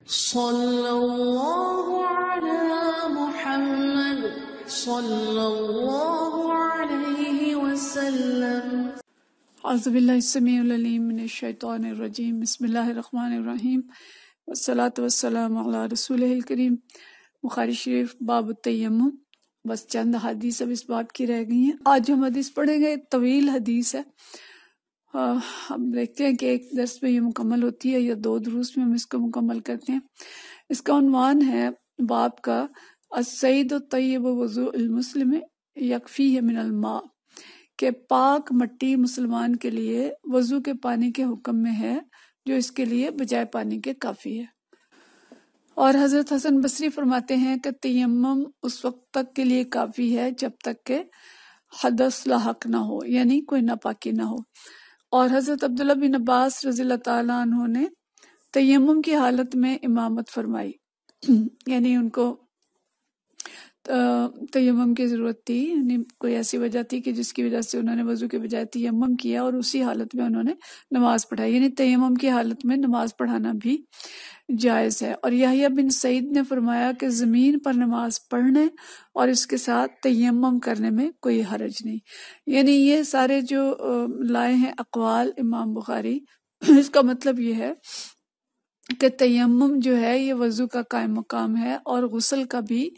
صلی اللہ علی محمد صلی اللہ علیہ وسلم۔ اعوذ باللہ السمیع العلیم من الشیطان الرجیم، بسم اللہ الرحمن الرحیم، والصلاة والسلام علی رسولہ الکریم۔ بخاری شریف باب التیمم، بس چند حدیث اب اس باب کی رہ گئی ہیں۔ آج ہم حدیث پڑھیں گے، طویل حدیث ہے، ہم دیکھتے ہیں کہ ایک درس میں یہ مکمل ہوتی ہے یا دو دروس میں ہم اس کو مکمل کرتے ہیں۔ اس کا عنوان ہے باب کا السعید الطیب وضوء المسلم یکفیہ من الماء، کہ پاک مٹی مسلمان کے لیے وضو کے پانی کے حکم میں ہے جو اس کے لیے بجائے پانی کے کافی ہے۔ اور حضرت حسن بصری فرماتے ہیں کہ تیمم اس وقت تک کے لیے کافی ہے جب تک کہ حدث لاحق نہ ہو، یعنی کوئی ناپاکی نہ ہو۔ اور حضرت عبداللہ بن عباس رضی اللہ تعالیٰ عنہ نے تیمم کی حالت میں امامت فرمائی، یعنی ان کو تیمم کی ضرورت تھی، یعنی کوئی ایسی وجہ تھی کہ جس کی وجہ سے انہوں نے وضو کے بجائے تیمم کیا اور اسی حالت میں انہوں نے نماز پڑھائی، یعنی تیمم کی حالت میں نماز پڑھانا بھی جائز ہے۔ اور یحییٰ بن سعید نے فرمایا کہ زمین پر نماز پڑھنے اور اس کے ساتھ تیمم کرنے میں کوئی حرج نہیں، یعنی یہ سارے جو لائے ہیں اقوال امام بخاری، اس کا مطلب یہ ہے کہ تیمم جو ہے یہ وضو کا قائم مقام ہے اور غسل کا بھی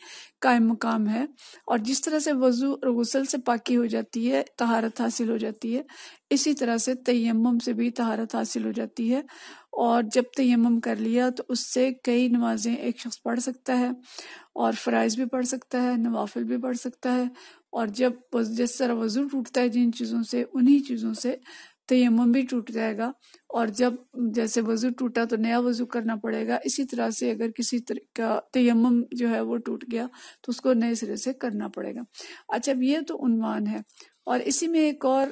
قائم مقام ہے، اور جس طرح سے وضو اور غسل سے پاکی ہو جاتی ہے، طہارت حاصل ہو جاتی ہے، اسی طرح سے تیمم سے بھی طہارت حاصل ہو جاتی ہے۔ اور جب تیمم کر لیا تو اس سے کئی نمازیں ایک شخص پڑھ سکتا ہے، اور فرائض بھی پڑھ سکتا ہے، نوافل بھی پڑھ سکتا ہے، اور جب جس طرح وضو ٹوٹتا ہے جن چیزوں سے، انہی چیزوں سے تیمم بھی ٹوٹ جائے گا، اور جب جیسے وضو ٹوٹا تو نیا وضو کرنا پڑے گا، اسی طرح سے اگر کسی طرح کا تیمم جو ہے وہ ٹوٹ گیا تو اس کو نئے سرے سے کرنا پڑے گا۔ اچھا، اب یہ تو عنوان ہے، اور اسی میں ایک اور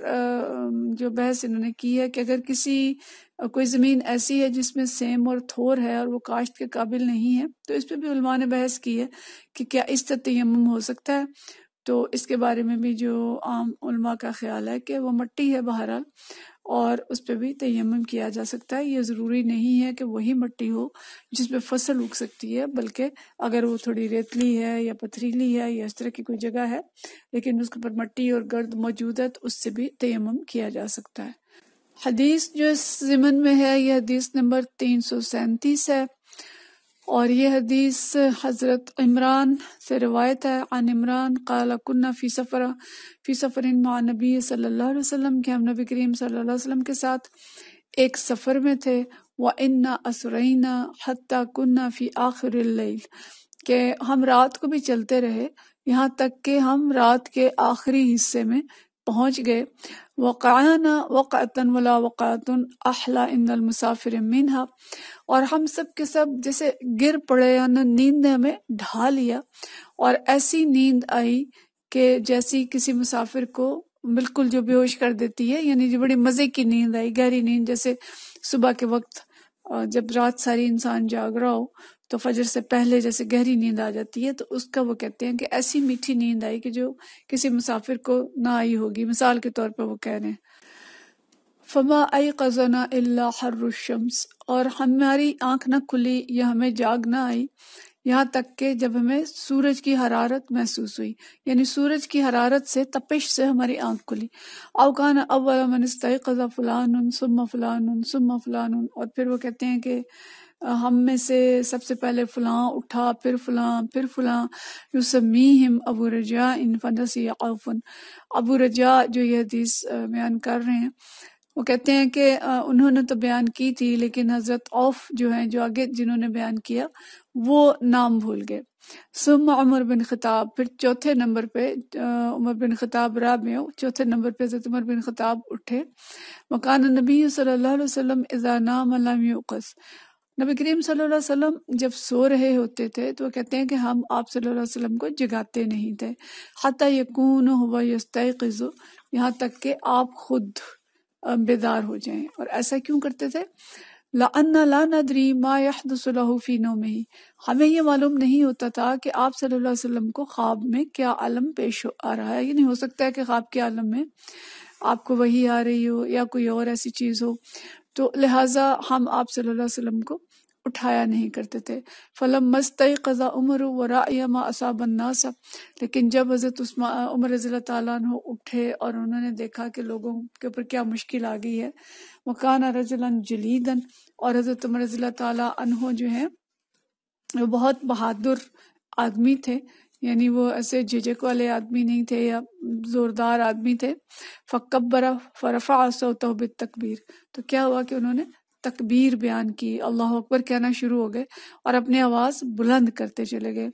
جو بحث انہوں نے کی ہے کہ اگر کوئی زمین ایسی ہے جس میں سیم اور تھور ہے اور وہ کاشت کے قابل نہیں ہے، تو اس پہ بھی علماء نے بحث کی ہے کہ کیا اس سے تیمم ہو سکتا ہے۔ تو اس کے بارے میں بھی جو عام علماء کا خیال ہے کہ وہ مٹی ہے بہرحال، اور اس پہ بھی تیمم کیا جا سکتا ہے۔ یہ ضروری نہیں ہے کہ وہی مٹی ہو جس پہ فصل اگ سکتی ہے، بلکہ اگر وہ تھوڑی ریتلی ہے یا پتھریلی ہے یا اس طرح کی کوئی جگہ ہے لیکن اس کے اوپر مٹی اور گرد موجود ہے تو اس سے بھی تیمم کیا جا سکتا ہے۔ حدیث جو اس ضمن میں ہے یہ حدیث نمبر 337 ہے، اور یہ حدیث حضرت عمران سے روایت ہے۔ عن عمران قال كنا فی سفر مع نبی صلی اللہ علیہ وسلم، کہ ہم نبی کریم صلی اللہ علیہ وسلم کے ساتھ ایک سفر میں تھے۔ وَإِنَّا أَسْرَيْنَا حَتَّى كُنَّا فِي آخِرِ اللَّيْلِ، کہ ہم رات کو بھی چلتے رہے یہاں تک کہ ہم رات کے آخری حصے میں پہنچ گئے۔ وَقَعَنَا وَقَعَةً وَلَا وَقَعَةٌ أَحْلَى عِنْدَ الْمُسَافِرِ مِنْهَا، اور ہم سب کے سب جیسے گر پڑے، یعنی نیند نے ہمیں ڈھا لیا، اور ایسی نیند آئی کہ جیسی کسی مسافر کو بالکل جو بے ہوش کر دیتی ہے، یعنی جو بڑی مزے کی نیند آئی، گہری نیند، جیسے صبح کے وقت جب رات ساری انسان جاگ رہا ہو تو فجر سے پہلے جیسے گہری نیند آ جاتی ہے، تو اس کا وہ کہتے ہیں کہ ایسی میٹھی نیند آئی کہ جو کسی مسافر کو نہ آئی ہوگی۔ مثال کے طور پر وہ کہہ رہے ہیں فما ایقظنا الا حر الشمس، اور ہماری آنکھ نہ کھلی یا ہمیں جاگ نہ آئی یہاں تک کہ جب ہمیں سورج کی حرارت محسوس ہوئی، یعنی سورج کی حرارت سے، تپش سے ہماری آنکھ کھلی۔ او کان اول من استيقظ فلان ثم فلان ثم فلان، اور پھر وہ کہتے ہیں کہ ہم میں سے سب سے پہلے فلاں اٹھا، پھر فلاں، پھر فلاں۔ یسمیہم ابو رجاء فنسی عوف، ابو رجاء جو یہ حدیث بیان کر رہے ہیں وہ کہتے ہیں کہ انہوں نے تو بیان کی تھی لیکن حضرت عوف جو ہیں، جو آگے جنہوں نے بیان کیا، وہ نام بھول گئے۔ ثم عمر بن خطاب، پھر چوتھے نمبر پہ عمر بن خطاب رابع، چوتھے نمبر پہ حضرت عمر بن خطاب اٹھے۔ وکان النبی صلی اللہ علیہ وسلم اذا نام لم یوقظ، نبی کریم صلی اللہ علیہ وسلم جب سو رہے ہوتے تھے تو وہ کہتے ہیں کہ ہم آپ صلی اللہ علیہ وسلم کو جگاتے نہیں تھے، حتی یکون هو یستیقظ، یہاں تک کہ آپ خود بیدار ہو جائیں۔ اور ایسا کیوں کرتے تھے؟ لأن لا ندری ما يحدث له في نومه، ہمیں یہ معلوم نہیں ہوتا تھا کہ آپ صلی اللہ علیہ وسلم کو خواب میں کیا عالم پیش آ رہا ہے، یعنی ہو سکتا ہے کہ خواب کے عالم میں آپ کو وحی آ رہی ہو یا کوئی اور ایسی چیز ہو، تو لہٰذا ہم آپ صلی اللہ علیہ وسلم کو اٹھایا نہیں کرتے تھے۔ فلما استيقظ عمر ورأى ما أصاب الناس، لیکن جب حضرت عمر رضی اللہ تعالیٰ عنہ اٹھے اور انہوں نے دیکھا کہ لوگوں کے اوپر کیا مشکل آ گئی ہے، وكان رجلا جليدا، اور حضرت عمر رضی اللہ تعالیٰ عنہ جو ہیں وہ بہت بہادر آدمی تھے، یعنی وہ ایسے جھجک والے آدمی نہیں تھے یا زوردار آدمی تھے۔ فکبر فرفع صوتہ بالتکبیر، تو کیا ہوا کہ انہوں نے تکبیر بیان کی، اللہ اکبر کہنا شروع ہو گئے اور اپنی آواز بلند کرتے چلے گئے۔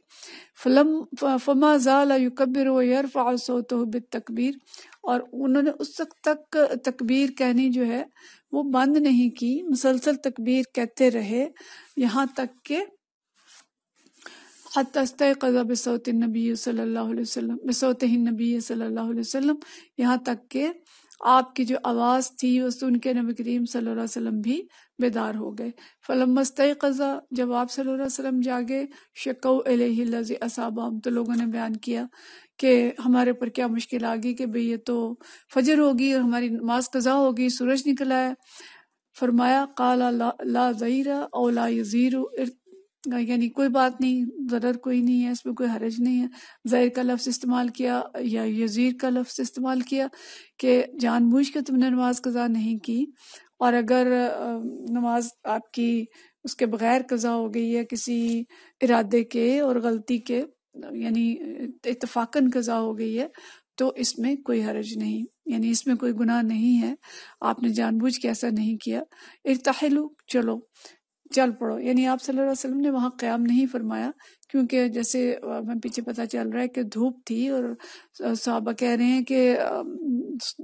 فما زال یکبر ویرفع صوتہ بالتکبیر، اور انہوں نے اس وقت تک تکبیر کہنی جو ہے وہ بند نہیں کی، مسلسل تکبیر کہتے رہے یہاں تک کہ حتی استيقظ بصوت النبی صلی اللہ علیہ وسلم، بصوتہ النبی صلی اللہ علیہ وسلم، یہاں تک کہ آپ کی جو آواز تھی وہ سن کے نبی کریم صلی اللہ علیہ وسلم بھی بیدار ہو گئے۔ فلما استيقظ، جب آپ صلی اللہ علیہ وسلم جاگے، شکوا الیہ الذی اصابہم، تو لوگوں نے بیان کیا کہ ہمارے اوپر کیا مشکل آ گئی کہ بھئی یہ تو فجر ہوگی اور ہماری نماز قضا ہوگی، سورج نکلا ہے۔ فرمایا قال لا ضیر او لا یزیر، یعنی کوئی بات نہیں، ضرر کوئی نہیں ہے، اس میں کوئی حرج نہیں ہے۔ ضیر کا لفظ استعمال کیا یا یزیر کا لفظ استعمال کیا کہ جان بوجھ کے تم نے نماز قضا نہیں کی، اور اگر نماز آپ کی اس کے بغیر قضا ہو گئی ہے کسی ارادے کے اور غلطی کے، یعنی اتفاقاً قضا ہو گئی ہے، تو اس میں کوئی حرج نہیں، یعنی اس میں کوئی گناہ نہیں ہے، آپ نے جان بوجھ کے ایسا نہیں کیا۔ ارتحلوا، چلو چل پڑو، یعنی آپ صلی اللہ علیہ وسلم نے وہاں قیام نہیں فرمایا، کیونکہ جیسے ہمیں پیچھے پتہ چل رہا ہے کہ دھوپ تھی اور صحابہ کہہ رہے ہیں کہ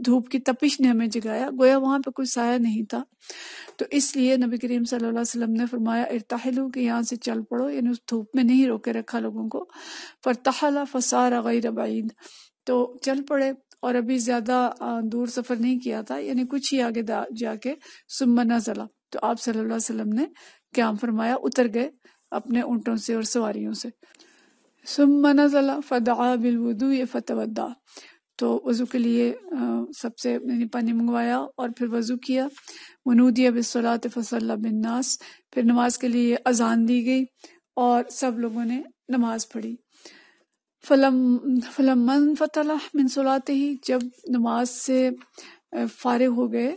دھوپ کی تپش نے ہمیں جگایا، گویا وہاں پہ کوئی سایہ نہیں تھا، تو اس لیے نبی کریم صلی اللہ علیہ وسلم نے فرمایا ارتحلوا، کہ یہاں سے چل پڑو، یعنی اس دھوپ میں نہیں روکے رکھا لوگوں کو۔ فرتحل فصار غیر بعید، تو چل پڑے اور ابھی زیادہ دور سفر نہیں کیا تھا، یعنی کچھ ہی آگے جا کے ثم نزل، تو آپ صلی اللہ علیہ وسلم نے قیام فرمایا، اتر گئے اپنے اونٹوں سے اور سواریوں سے۔ ثم نزل فدعا بالوضوء فتودع، تو وضو کے لیے سب سے پانی منگوایا اور پھر وضو کیا۔ ونودی بالصلاۃ فصلی بالناس، پھر نماز کے لیے اذان دی گئی اور سب لوگوں نے نماز پڑھی۔ فلما انفتل من صلاتہ، جب نماز سے فارغ ہو گئے،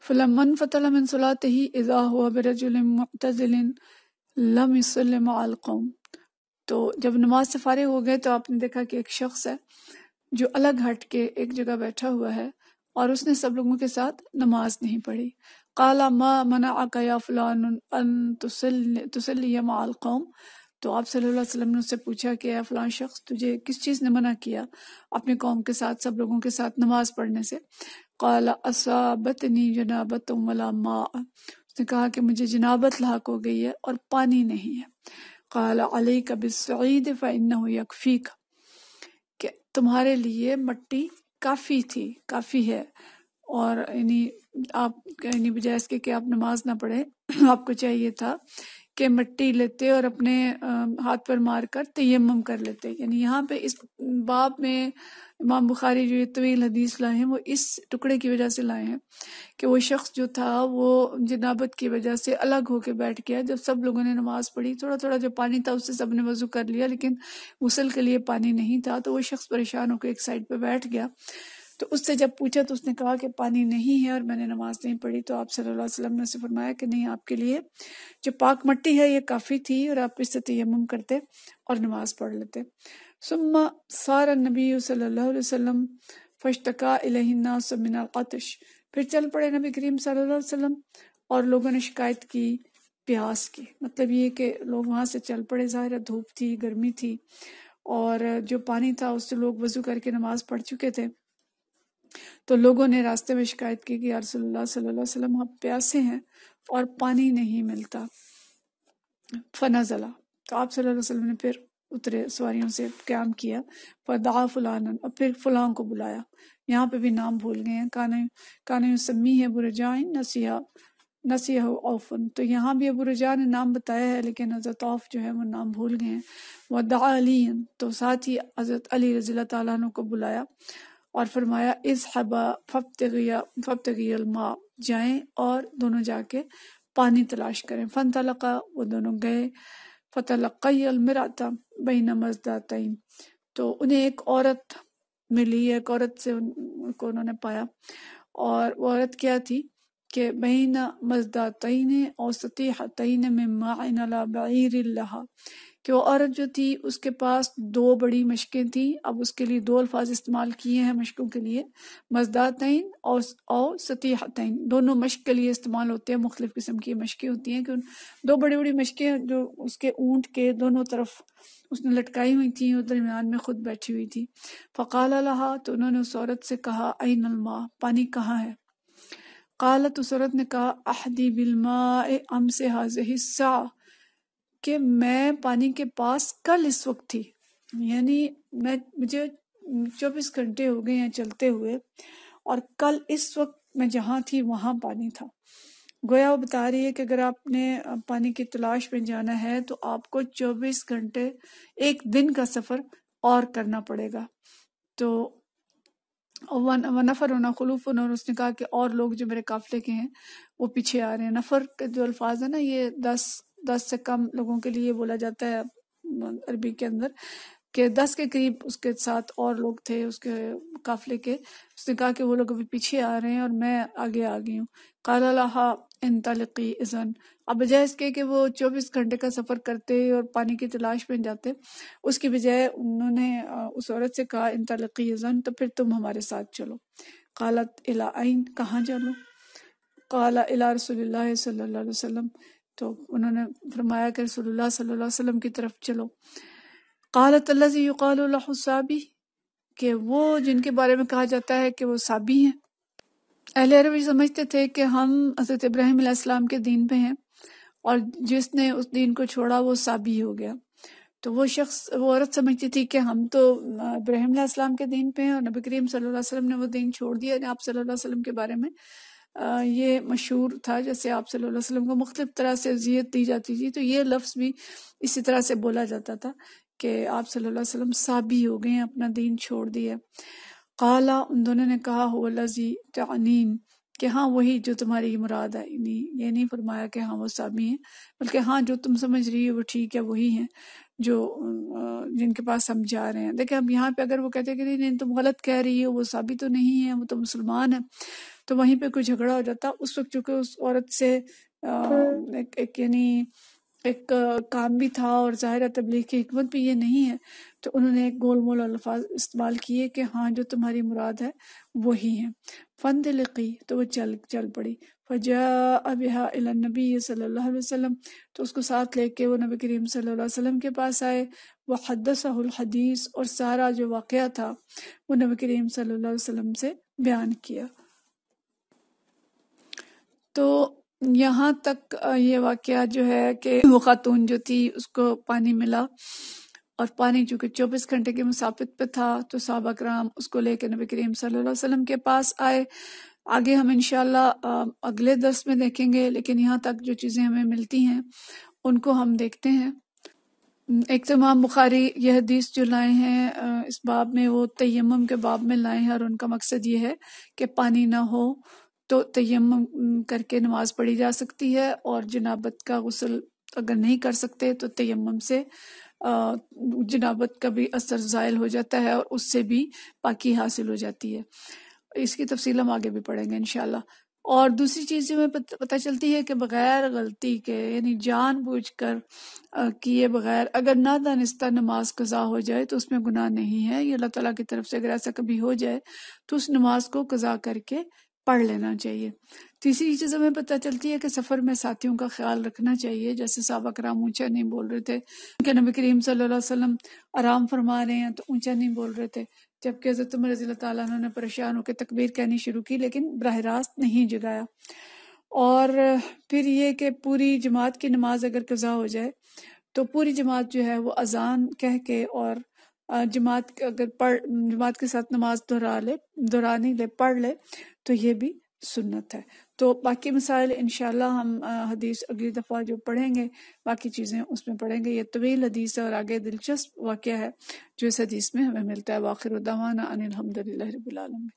فلما انفتل من صلاتہ اذا هو برجل معتزل لم يصل مع القوم، تو جب نماز سے فارغ ہو گئے تو آپ نے دیکھا کہ ایک شخص ہے جو الگ ہٹ کے ایک جگہ بیٹھا ہوا ہے اور اس نے سب لوگوں کے ساتھ نماز نہیں پڑھی۔ قال ما منعك یا فلان ان تصلی مع القوم، تو آپ صلی اللہ علیہ وسلم نے اس سے پوچھا کہ اے فلان شخص، تجھے کس چیز نے منع کیا اپنی قوم کے ساتھ، سب لوگوں کے ساتھ نماز پڑھنے سے؟ قال اصابتنی جنابۃ ولا ماء، اس نے کہا کہ مجھے جنابت لاحق ہو گئی ہے اور پانی نہیں ہے۔ قال علیک بالصعید فإنہ یکفیک، کہ تمہارے لیے مٹی کافی تھی، کافی ہے، اور یعنی آپ یعنی بجائے اس کے کہ آپ نماز نہ پڑھیں، آپ کو چاہیے تھا کہ مٹی لیتے اور اپنے ہاتھ پر مار کر تیمم کر لیتے۔ یعنی یہاں پہ اس باب میں امام بخاری جو یہ طویل حدیث لائے ہیں وہ اس ٹکڑے کی وجہ سے لائے ہیں کہ وہ شخص جو تھا وہ جنابت کی وجہ سے الگ ہو کے بیٹھ گیا، جب سب لوگوں نے نماز پڑھی، تھوڑا تھوڑا جو پانی تھا اس سے سب نے وضو کر لیا، لیکن غسل کے لیے پانی نہیں تھا، تو وہ شخص پریشان ہو کے ایک سائڈ پہ بیٹھ گیا۔ تو اس سے جب پوچھا تو اس نے کہا کہ پانی نہیں ہے اور میں نے نماز نہیں پڑھی، تو آپ صلی اللہ علیہ وسلم نے اسے فرمایا کہ نہیں، آپ کے لیے جو پاک مٹی ہے یہ کافی تھی اور آپ اس سے تیمم کرتے اور نماز پڑھ لیتے۔ ثم صار النبی صلی اللہ علیہ وسلم فاشتکا الیہ الناس من العطش، پھر چل پڑے نبی کریم صلی اللہ علیہ وسلم اور لوگوں نے شکایت کی پیاس کی، مطلب یہ کہ لوگ وہاں سے چل پڑے، ظاہر دھوپ تھی، گرمی تھی، اور جو پانی تھا اس سے لوگ وضو کر کے نماز پڑھ چکے تھے، تو لوگوں نے راستے میں شکایت کی کہ یا رسول اللہ صلی اللہ علیہ وسلم ہم پیاسے ہیں اور پانی نہیں ملتا۔ فنزلہ، تو آپ صلی اللہ علیہ وسلم نے پھر اترے، سواریوں سے قیام کیا، فدعا فلانا، اور پھر فلاں کو بلایا، یہاں پہ بھی نام بھول گئے ہیں، کانے یسمی ہے برجائن نسیہ اوفن، تو یہاں بھی ابو رجاء نے نام بتایا ہے لیکن حضرت عوف جو ہے وہ نام بھول گئے ہیں۔ ودعا علی، تو ساتھ ہی حضرت علی رضی اللہ تعالیٰ عنہ کو بلایا اور فرمایا اذهبا فابتغیا الماء، جائیں اور دونوں جا کے پانی تلاش کریں۔ فانطلقا، وہ دونوں گئے، فتلقی المرأۃ بین مزداتین، تو انہیں ایک عورت ملی، ایک عورت سے ان کو انہوں نے پایا، اور وہ عورت کیا تھی کہ بین مزداتین او سطیحتین من ماء علی بعیر لہا، کہ وہ عورت جو تھی اس کے پاس دو بڑی مشکیں تھیں۔ اب اس کے لیے دو الفاظ استعمال کیے ہیں مشکوں کے لیے، مزداتین اور سطیحتین، دونوں مشق کے لیے استعمال ہوتے ہیں۔ مختلف قسم کی مشکیں ہوتی ہیں کہ دو بڑی بڑی مشکیں جو اس کے اونٹ کے دونوں طرف اس نے لٹکائی ہوئی تھیں، اور درمیان میں خود بیٹھی ہوئی تھی۔ فقال لہا، تو انہوں نے اس عورت سے کہا، این الماء، پانی کہاں ہے؟ قالت، اس عورت نے کہا، احدی بالماء امس هذه الساعة، کہ میں پانی کے پاس کل اس وقت تھی، یعنی مجھے 24 گھنٹے ہو گئے ہیں چلتے ہوئے، اور کل اس وقت میں جہاں تھی وہاں پانی تھا۔ گویا وہ بتا رہی ہے کہ اگر آپ نے پانی کی تلاش میں جانا ہے تو آپ کو 24 گھنٹے، ایک دن کا سفر اور کرنا پڑے گا۔ تو ونفر خلوف، اور اس نے کہا کہ اور لوگ جو میرے قافلے کے ہیں وہ پیچھے آ رہے ہیں۔ نفر کے جو الفاظ ہے نا، یہ 10 سے کم لوگوں کے لیے بولا جاتا ہے عربی کے اندر، کہ 10 کے قریب اس کے ساتھ اور لوگ تھے اس کے قافلے کے۔ اس نے کہا کہ وہ لوگ ابھی پیچھے آ رہے ہیں اور میں آگے آ گئی ہوں۔ قال لها انطلقی اذن، اب بجائے اس کے کہ وہ 24 گھنٹے کا سفر کرتے اور پانی کی تلاش میں جاتے، اس کی بجائے انہوں نے اس عورت سے کہا انطلقی اذن، تو پھر تم ہمارے ساتھ چلو۔ قالت الی این، کہاں چلو؟ قال الی رسول اللہ صلی اللہ علیہ وسلم، تو انہوں نے فرمایا کہ رسول اللہ صلی اللہ علیہ وسلم کی طرف چلو۔ قالت الذی یقال له صابی، کہ وہ جن کے بارے میں کہا جاتا ہے کہ وہ صابی ہیں۔ اہل عربی سمجھتے تھے کہ ہم حضرت ابراہیم علیہ السلام کے دین پہ ہیں، اور جس نے اس دین کو چھوڑا وہ صابی ہو گیا۔ تو وہ عورت سمجھتی تھی کہ ہم تو ابراہیم علیہ السلام کے دین پہ ہیں، اور نبی کریم صلی اللہ علیہ وسلم نے وہ دین چھوڑ دیا۔ آپ صلی اللہ علیہ وسلم کے بارے میں یہ مشہور تھا، جیسے آپ صلی اللہ علیہ وسلم کو مختلف طرح سے اذیت دی جاتی تھی، تو یہ لفظ بھی اسی طرح سے بولا جاتا تھا کہ آپ صلی اللہ علیہ وسلم صابی ہو گئے ہیں، اپنا دین چھوڑ دیا۔ قالا، ان دونوں نے کہا، هو الذی تعنین، کہ ہاں وہی جو تمہاری مراد ہے، یہ نہیں فرمایا کہ ہاں وہ صابی ہیں، بلکہ ہاں جو تم سمجھ رہی ہو وہ ٹھیک ہے، وہی ہیں جو جن کے پاس ہم جا رہے ہیں۔ دیکھیں اب یہاں پہ اگر وہ کہتے کہ نہیں تم غلط کہہ رہی ہو، وہ صابی تو نہیں ہے، وہ تو مسلمان ہے، تو وہیں پہ کوئی جھگڑا ہو جاتا۔ اس وقت چونکہ اس عورت سے ایک کام بھی تھا، اور ظاہر تبلیغ کی حکمت بھی یہ نہیں ہے، تو انہوں نے ایک گول مول الفاظ استعمال کیے کہ ہاں جو تمہاری مراد ہے وہی ہیں۔ فانطلقی، تو وہ چل پڑی۔ فجاء بها الى النبی صلی اللہ علیہ وسلم، تو اس کو ساتھ لے کے وہ نبی کریم صلی اللہ علیہ وسلم کے پاس آئے۔ وحدثہ الحدیث، اور سارا جو واقعہ تھا وہ نبی کریم صلی اللہ علیہ وسلم سے بیان کیا۔ تو یہاں تک یہ واقعہ جو ہے کہ وہ خاتون جو تھی اس کو پانی ملا، اور پانی چونکہ 24 گھنٹے کے مسافت پہ تھا، تو صحابہ کرام اس کو لے کے نبی کریم صلی اللہ علیہ وسلم کے پاس آئے۔ آگے ہم انشاءاللہ اگلے درس میں دیکھیں گے، لیکن یہاں تک جو چیزیں ہمیں ملتی ہیں ان کو ہم دیکھتے ہیں۔ ایک تو امام بخاری یہ حدیث جو لائے ہیں اس باب میں، وہ تیمم کے باب میں لائے ہیں، اور ان کا مقصد یہ ہے کہ پانی نہ ہو تو تیمم کر کے نماز پڑھی جا سکتی ہے، اور جنابت کا غسل اگر نہیں کر سکتے تو تیمم سے جنابت کا بھی اثر زائل ہو جاتا ہے، اور اس سے بھی پاکی حاصل ہو جاتی ہے۔ اس کی تفصیل ہم آگے بھی پڑھیں گے انشاءاللہ۔ اور دوسری چیز جو ہمیں پتہ چلتی ہے کہ بغیر غلطی کے، یعنی جان بوجھ کر کیے بغیر اگر نادانستہ نماز قضا ہو جائے تو اس میں گناہ نہیں ہے، یہ اللہ تعالیٰ کی طرف سے اگر ایسا کبھی ہو جائے تو اس نماز کو قضا کر کے پڑھ لینا چاہیے۔ تیسری چیز ہمیں پتہ چلتی ہے کہ سفر میں ساتھیوں کا خیال رکھنا چاہیے، جیسے صحابہ کرام اونچا نہیں بول رہے تھے کہ نبی کریم صلی اللہ علیہ وسلم آرام فرما رہے ہیں تو اونچا نہیں بول رہے تھے، جبکہ حضرت عمر رضی اللہ تعالیٰ عنہ نے پریشان ہو کے تکبیر کہنی شروع کی لیکن براہ راست نہیں جگایا۔ اور پھر یہ کہ پوری جماعت کی نماز اگر قضا ہو جائے تو پوری جماعت جو ہے وہ اذان کہہ کے اور جماعت کے ساتھ نماز دہرا نہیں لے، پڑھ لے، تو یہ بھی سنت ہے۔ تو باقی مسائل انشاءاللہ ہم حدیث اگلی دفعہ جو پڑھیں گے، باقی چیزیں اس میں پڑھیں گے۔ یہ طویل حدیث ہے اور آگے دلچسپ واقعہ ہے جو اس حدیث میں ہمیں ملتا ہے۔ وآخر دعوانا ان الحمد للہ رب العالمین۔